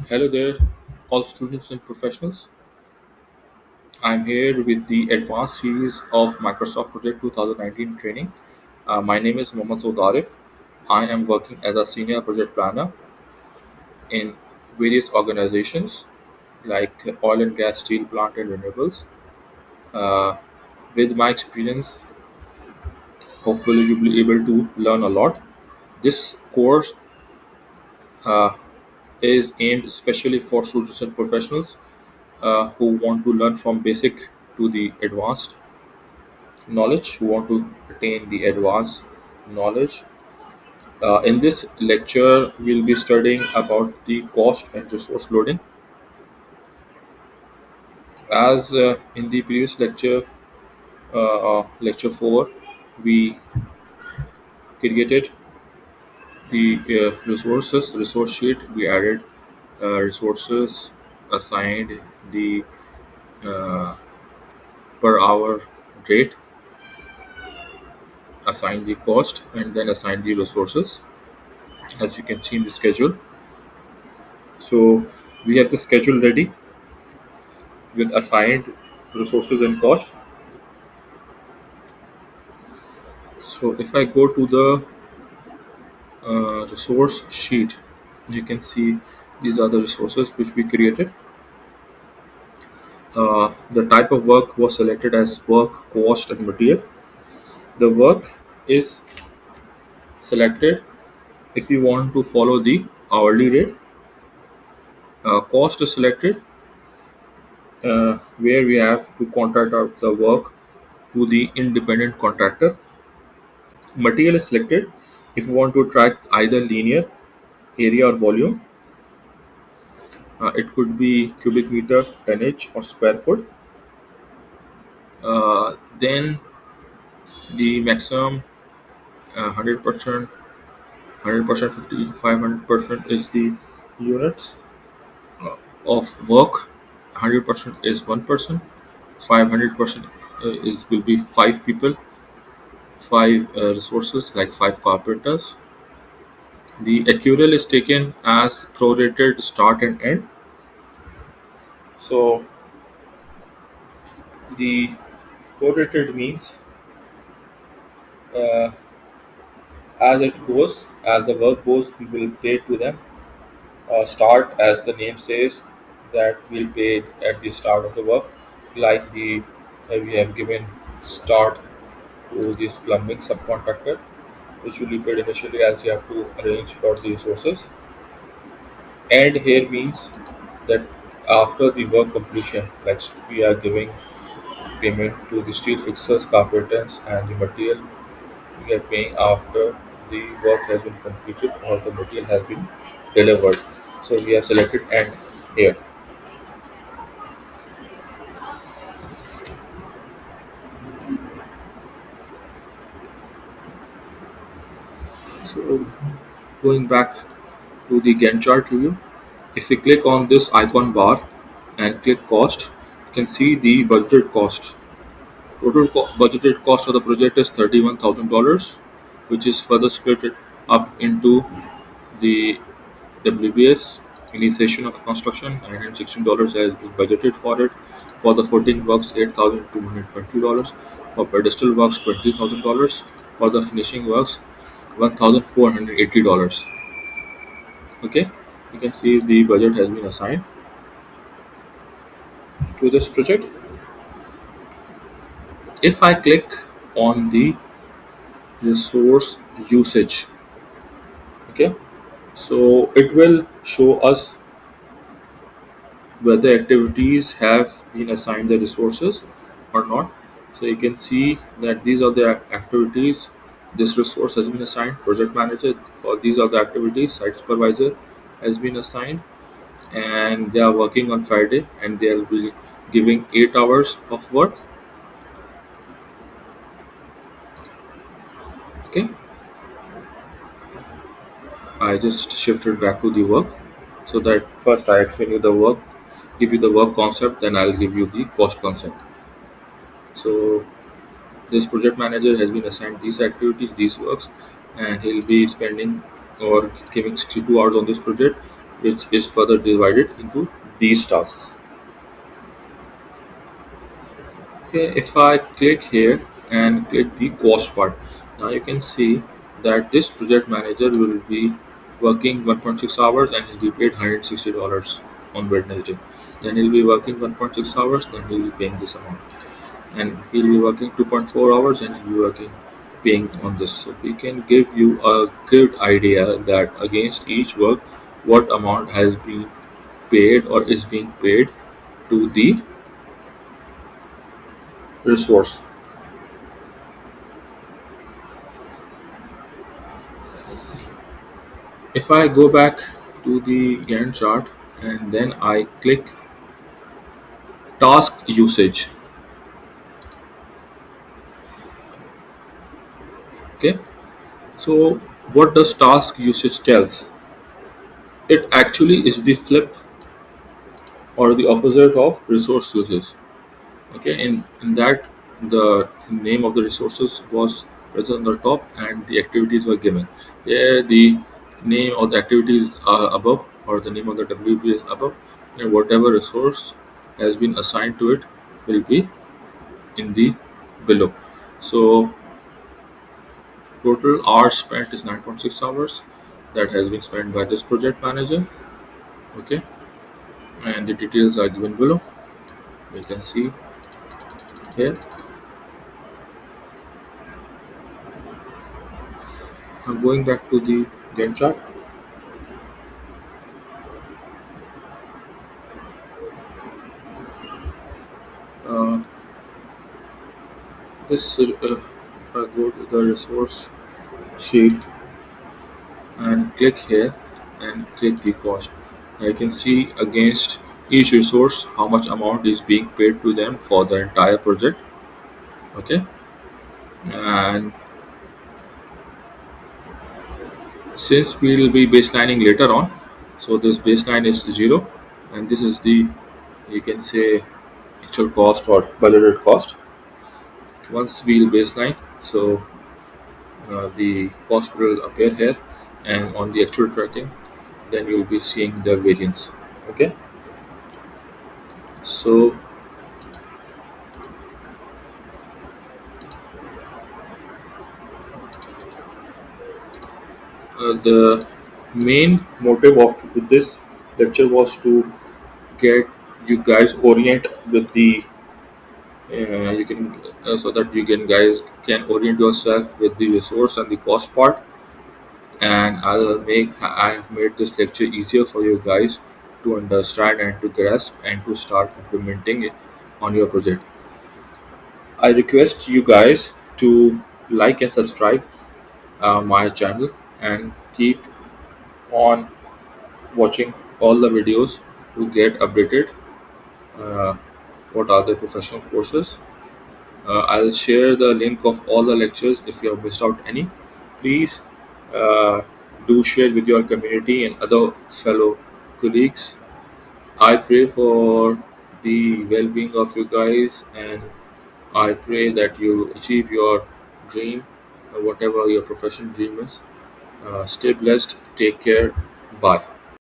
Hello there, all students and professionals. I'm here with the advanced series of Microsoft Project 2019 training. My name is Mohammad Saud Arif. I am working as a senior project planner in various organizations like oil and gas, steel plant, and renewables. Uh, with my experience, hopefully, you'll be able to learn a lot. This course uh, is aimed especially for students and professionals who want to learn from basic to the advanced knowledge, who want to attain the advanced knowledge. In this lecture, we'll be studying about the cost and resource loading. As in the previous lecture, lecture 4, we created the resource sheet. We added resources, assigned the uh, per hour rate, assigned the cost, and then assigned the resources, as you can see in the schedule. So we have the schedule ready with assigned resources and cost. So if I go to the resource sheet, you can see these are the resources which we created. The type of work was selected as work, cost, and material. The work is selected if you want to follow the hourly rate. Cost is selected where we have to contract out the work to the independent contractor. Material is selected if you want to track either linear, area, or volume. It could be cubic meter, tonnage, or square foot. Then the maximum 100%, 100%, 50, 500% is the units uh, of work. 100% is one person. 500% is will be five people, five resources like five carpenters. The Accurial is taken as prorated start and end. So the prorated means uh, as it goes, as the work goes, we will pay to them. Start, as the name says, that we'll pay at the start of the work, like the we have given start to this plumbing subcontractor, which will be paid initially as you have to arrange for the resources. End here means that after the work completion, like we are giving payment to the steel fixers, carpenters, and the material we are paying after the work has been completed or the material has been delivered. So we have selected end here. So going back to the Gantt chart review, if we click on this icon bar and click cost, you can see the budgeted cost. Budgeted cost of the project is $31,000, which is further split up into the WBS, initiation of construction, $916 has been budgeted for it. For the footing works, $8,220. For pedestal works, $20,000. For the finishing works, $1,480. Okay, you can see the budget has been assigned to this project. If I click on the resource usage, okay, so it will show us whether activities have been assigned the resources or not. So you can see that these are the activities. This resource has been assigned. Project manager, for these are the activities. Site supervisor has been assigned, and they are working on Friday, and they'll be giving 8 hours of work. Okay, I just shifted back to the work, so that first I explain you the work, give you the work concept, then I'll give you the cost concept. So this project manager has been assigned these activities, these works, and he'll be spending or giving 62 hours on this project, which is further divided into these tasks. Okay, if I click here and click the cost part, now you can see that this project manager will be working 1.6 hours and he'll be paid $160 on Wednesday. Then he'll be working 1.6 hours, then he'll be paying this amount. And he'll be working 2.4 hours and he'll be working paying on this. So we can give you a good idea that against each work, what amount has been paid or is being paid to the resource. If I go back to the Gantt chart and then I click task usage, okay. So what does task usage tells? It actually is the flip or the opposite of resource usage. Okay, in that the name of the resources was present on the top and the activities were given. Here the name of the activities are above or the name of the WP is above, and whatever resource has been assigned to it will be in the below. So total hours spent is 9.6 hours that has been spent by this project manager. Okay, and the details are given below. You can see here. Now going back to the Gantt chart. Uh, if I go to the resource sheet and click here and click the cost, I can see against each resource how much amount is being paid to them for the entire project. Okay, and since we will be baselining later on, so this baseline is 0 and this is the, you can say, actual cost or budgeted cost. Once we'll baseline, so the cost will appear here, and on the actual tracking then you'll be seeing the variance. Okay, so the main motive of this lecture was to get you guys orient with the you can so that you can guys can orient yourself with the resource and the cost part, and I have made this lecture easier for you guys to understand and to grasp and to start implementing it on your project. I request you guys to like and subscribe my channel and keep on watching all the videos to get updated. Uh, what are the professional courses? I'll share the link of all the lectures if you have missed out any. Please uh, do share with your community and other fellow colleagues. I pray for the well being of you guys, and I pray that you achieve your dream, whatever your profession dream is. Stay blessed, take care, bye.